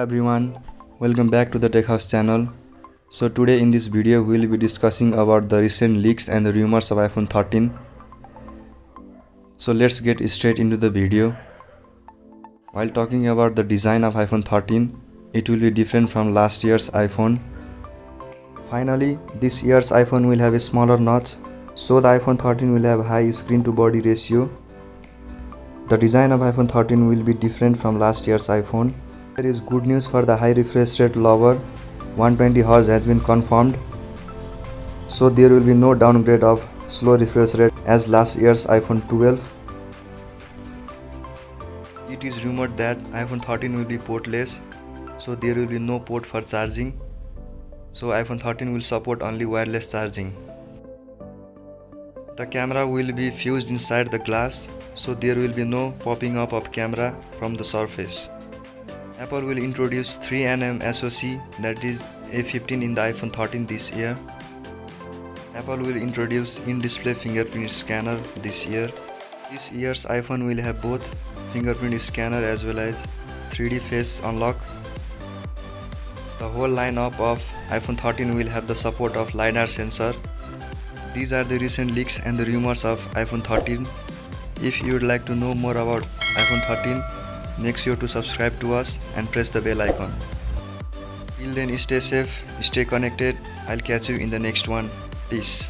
everyone, welcome back to the Tech House channel. So today in this video we will be discussing about the recent leaks and the rumors of iPhone 13. So let's get straight into the video. While talking about the design of iPhone 13, it will be different from last year's iPhone. Finally, this year's iPhone will have a smaller notch, so the iPhone 13 will have high screen to body ratio. The design of iPhone 13 will be different from last year's iPhone. There is good news for the high refresh rate lover. 120Hz has been confirmed, so there will be no downgrade of slow refresh rate as last year's iPhone 12. It is rumored that iPhone 13 will be portless, so there will be no port for charging. So iPhone 13 will support only wireless charging. The camera will be fused inside the glass, so there will be no popping up of camera from the surface. Apple will introduce 3nm SoC, that is A15 in the iPhone 13 this year. Apple will introduce in-display fingerprint scanner this year. This year's iPhone will have both fingerprint scanner as well as 3D face unlock. The whole lineup of iPhone 13 will have the support of LiDAR sensor. These are the recent leaks and the rumors of iPhone 13. If you would like to know more about iPhone 13, make sure to subscribe to us and press the bell icon. Till then, stay safe, stay connected. I'll catch you in the next one. Peace.